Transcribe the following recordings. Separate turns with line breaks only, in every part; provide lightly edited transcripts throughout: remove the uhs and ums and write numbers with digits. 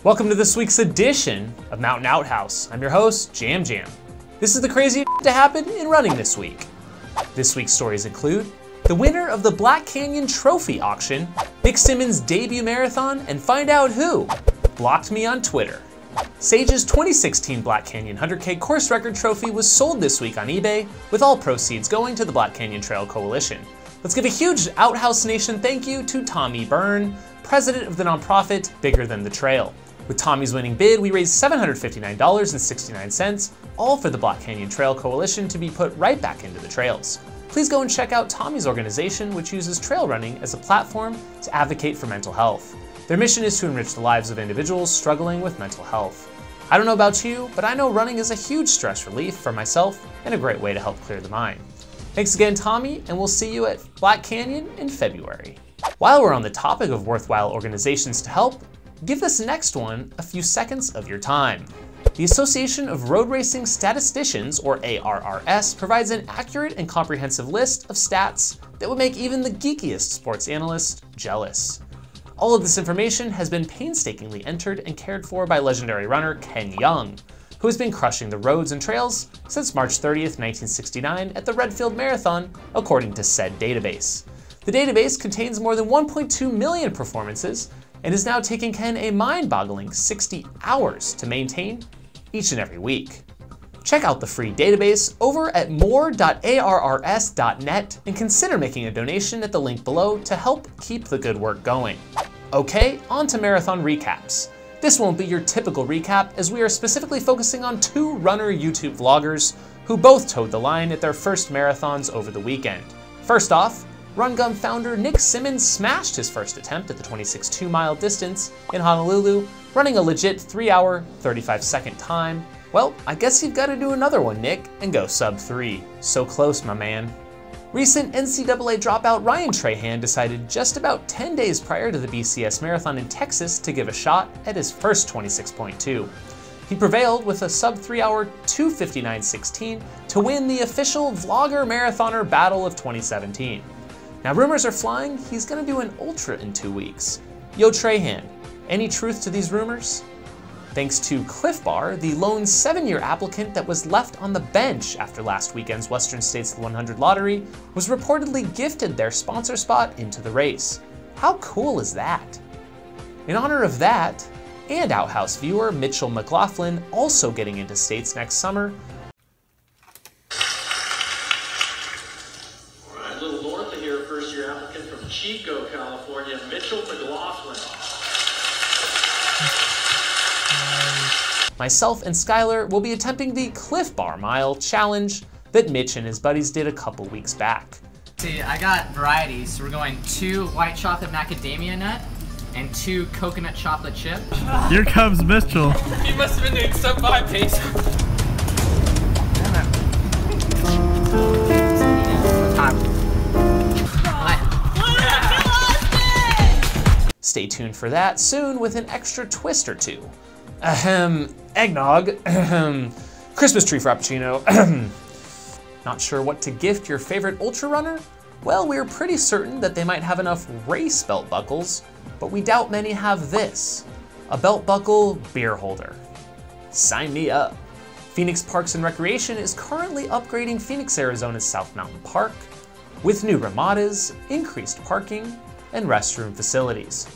Welcome to this week's edition of Mountain Outhouse. I'm your host, Jam Jam. This is the craziest to happen in running this week. This week's stories include the winner of the Black Canyon Trophy auction, Nick Symmond's debut marathon, and find out who blocked me on Twitter. Sage's 2016 Black Canyon 100K course record trophy was sold this week on eBay, with all proceeds going to the Black Canyon Trail Coalition. Let's give a huge Outhouse Nation thank you to Tommy Byrne, president of the nonprofit Bigger Than the Trail. With Tommy's winning bid, we raised $759.69, all for the Black Canyon Trail Coalition to be put right back into the trails. Please go and check out Tommy's organization, which uses trail running as a platform to advocate for mental health. Their mission is to enrich the lives of individuals struggling with mental health. I don't know about you, but I know running is a huge stress relief for myself and a great way to help clear the mind. Thanks again, Tommy, and we'll see you at Black Canyon in February. While we're on the topic of worthwhile organizations to help, give this next one a few seconds of your time. The Association of Road Racing Statisticians, or ARRS, provides an accurate and comprehensive list of stats that would make even the geekiest sports analyst jealous. All of this information has been painstakingly entered and cared for by legendary runner Ken Young, who has been crushing the roads and trails since March 30th, 1969 at the Redfield Marathon, according to said database. The database contains more than 1.2 million performances and is now taking Ken a mind-boggling 60 hours to maintain each and every week. Check out the free database over at more.arrs.net and consider making a donation at the link below to help keep the good work going. Okay, on to marathon recaps. This won't be your typical recap, as we are specifically focusing on two runner YouTube vloggers who both towed the line at their first marathons over the weekend. First off, Run Gum founder Nick Symmond smashed his first attempt at the 26 2-mile distance in Honolulu, running a legit 3-hour, 35-second time. Well, I guess you've got to do another one, Nick, and go sub 3. So close, my man. Recent NCAA dropout Ryan Trahan decided just about 10 days prior to the BCS Marathon in Texas to give a shot at his first 26.2. He prevailed with a sub 3-hour 2:59.16 to win the official Vlogger Marathoner Battle of 2017. Now rumors are flying he's gonna do an ultra in 2 weeks. Yo Trahan, any truth to these rumors? Thanks to Cliff Bar, the lone 7-year applicant that was left on the bench after last weekend's Western States 100 lottery was reportedly gifted their sponsor spot into the race. How cool is that? In honor of that, and Outhouse viewer Mitchell McLaughlin also getting into states next summer,
first-year applicant from Chico, California, Mitchell McLaughlin.
Myself and Skylar will be attempting the Cliff Bar Mile challenge that Mitch and his buddies did a couple weeks back.
See, I got varieties, so we're going 2 white chocolate macadamia nut and 2 coconut chocolate chip.
Here comes Mitchell.
He must have been doing sub 5 pace.
Stay tuned for that soon with an extra twist or two. Eggnog. Christmas tree frappuccino. Not sure what to gift your favorite ultra runner? Well, we're pretty certain that they might have enough race belt buckles, but we doubt many have this, a belt buckle beer holder. Sign me up. Phoenix Parks and Recreation is currently upgrading Phoenix, Arizona's South Mountain Park with new ramadas, increased parking, and restroom facilities.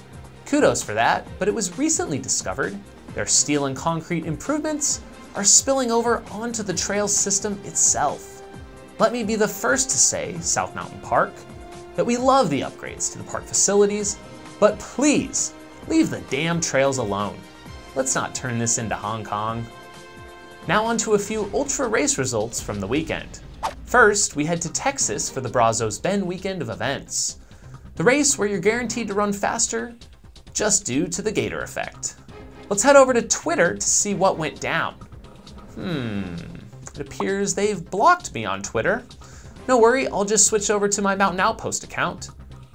Kudos for that, but it was recently discovered their steel and concrete improvements are spilling over onto the trail system itself. Let me be the first to say, South Mountain Park, that we love the upgrades to the park facilities, but please leave the damn trails alone. Let's not turn this into Hong Kong. Now on to a few ultra race results from the weekend. First, we head to Texas for the Brazos Bend weekend of events. The race where you're guaranteed to run faster just due to the Gator effect. Let's head over to Twitter to see what went down. It appears they've blocked me on Twitter. No worry, I'll just switch over to my Mountain Outpost account.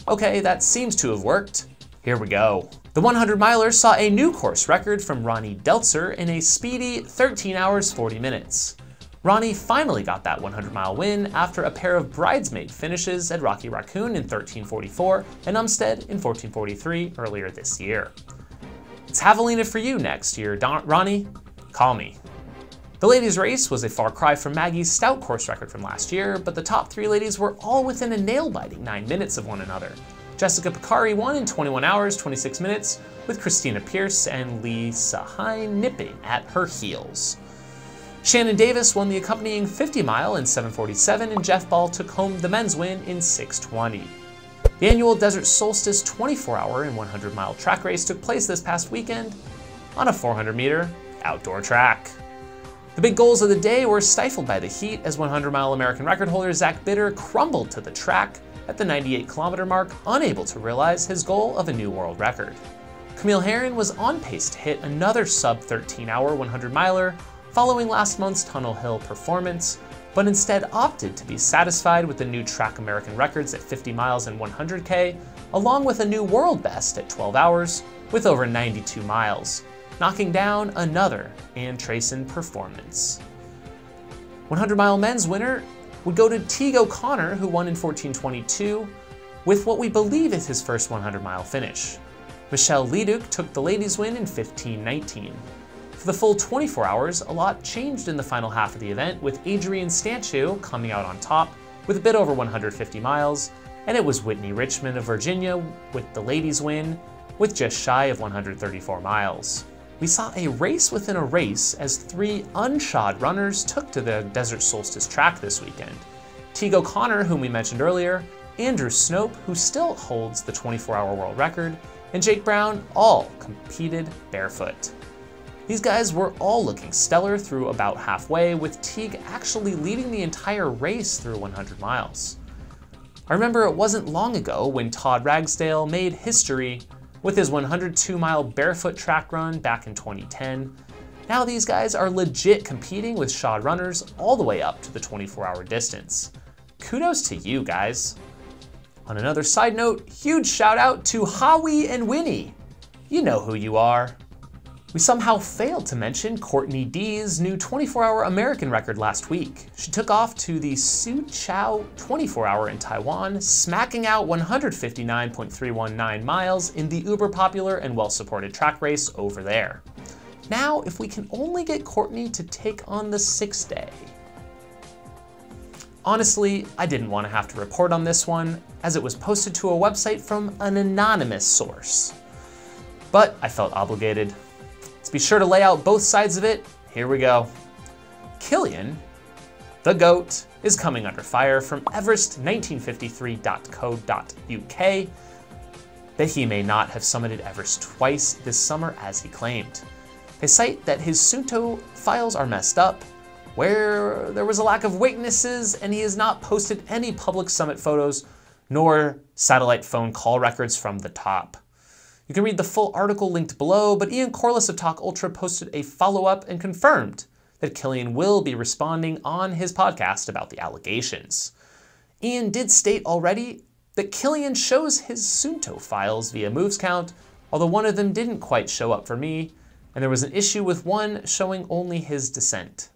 Okay, that seems to have worked. Here we go. The 100 miler saw a new course record from Ronnie Deltzer in a speedy 13 hours 40 minutes. Ronnie finally got that 100-mile win after a pair of bridesmaid finishes at Rocky Raccoon in 13:44 and Umstead in 14:43 earlier this year. It's Javelina for you next year, Ronnie. Call me. The ladies' race was a far cry from Maggie's stout course record from last year, but the top 3 ladies were all within a nail-biting 9 minutes of one another. Jessica Picari won in 21 hours, 26 minutes, with Christina Pierce and Lisa Hine nipping at her heels. Shannon Davis won the accompanying 50-mile in 7:47, and Jeff Ball took home the men's win in 6:20. The annual Desert Solstice 24-hour and 100-mile track race took place this past weekend on a 400-meter outdoor track. The big goals of the day were stifled by the heat as 100-mile American record holder Zach Bitter crumbled to the track at the 98-kilometer mark, unable to realize his goal of a new world record. Camille Herron was on pace to hit another sub-13-hour 100-miler following last month's Tunnel Hill performance, but instead opted to be satisfied with the new track American records at 50 miles and 100K, along with a new world best at 12 hours with over 92 miles, knocking down another Ann Trayson performance. 100-mile men's winner would go to Teague O'Connor, who won in 14:22 with what we believe is his first 100-mile finish. Michelle Leduc took the ladies' win in 15:19. For the full 24 hours, a lot changed in the final half of the event, with Adrienne Stanchu coming out on top with a bit over 150 miles, and it was Whitney Richmond of Virginia with the ladies' win with just shy of 134 miles. We saw a race within a race as 3 unshod runners took to the Desert Solstice track this weekend. Teague O'Connor, whom we mentioned earlier, Andrew Snope, who still holds the 24-hour world record, and Jake Brown all competed barefoot. These guys were all looking stellar through about halfway, with Teague actually leading the entire race through 100 miles. I remember it wasn't long ago when Todd Ragsdale made history with his 102-mile barefoot track run back in 2010. Now these guys are legit competing with shod runners all the way up to the 24-hour distance. Kudos to you guys. On another side note, huge shout out to Howie and Winnie. You know who you are. We somehow failed to mention Courtney D's new 24-hour American record last week. She took off to the Suzhou 24-hour in Taiwan, smacking out 159.319 miles in the uber popular and well-supported track race over there. Now, if we can only get Courtney to take on the 6th day. Honestly, I didn't want to have to report on this one, as it was posted to a website from an anonymous source. But I felt obligated. Let's be sure to lay out both sides of it. Here we go. Kilian, the GOAT, is coming under fire from Everest1953.co.uk that he may not have summited Everest twice this summer as he claimed. They cite that his Suunto files are messed up, where there was a lack of witnesses, and he has not posted any public summit photos nor satellite phone call records from the top. You can read the full article linked below, but Ian Corliss of Talk Ultra posted a follow-up and confirmed that Kilian will be responding on his podcast about the allegations. Ian did state already that Kilian shows his Suunto files via moves count, although one of them didn't quite show up for me, and there was an issue with one showing only his descent.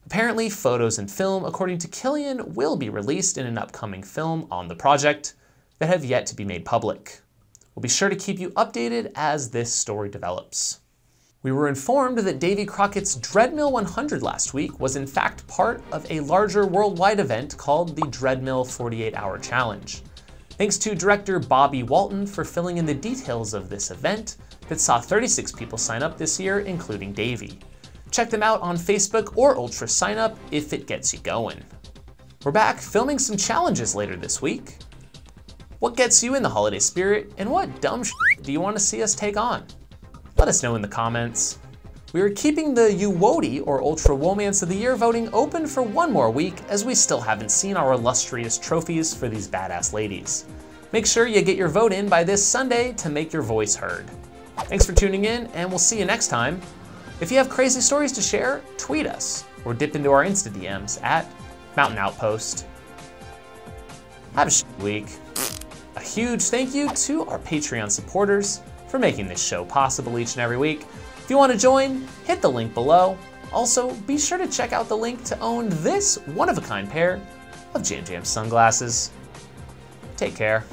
Apparently, photos and film, according to Kilian, will be released in an upcoming film on the project that have yet to be made public. We'll be sure to keep you updated as this story develops. We were informed that Davy Crockett's Dreadmill 100 last week was in fact part of a larger worldwide event called the Dreadmill 48-Hour Challenge. Thanks to director Bobby Walton for filling in the details of this event that saw 36 people sign up this year, including Davy. Check them out on Facebook or Ultra Sign Up if it gets you going. We're back filming some challenges later this week. What gets you in the holiday spirit, and what dumb shit do you want to see us take on? Let us know in the comments. We are keeping the UWOTI, or Ultra Womance of the Year voting open for one more week, as we still haven't seen our illustrious trophies for these badass ladies. Make sure you get your vote in by this Sunday to make your voice heard. Thanks for tuning in, and we'll see you next time. If you have crazy stories to share, tweet us, or dip into our Insta DMs at Mountain Outpost. Have a shit week. A huge thank you to our Patreon supporters for making this show possible each and every week. If you want to join, hit the link below. Also, be sure to check out the link to own this one-of-a-kind pair of Jam Jam sunglasses. Take care.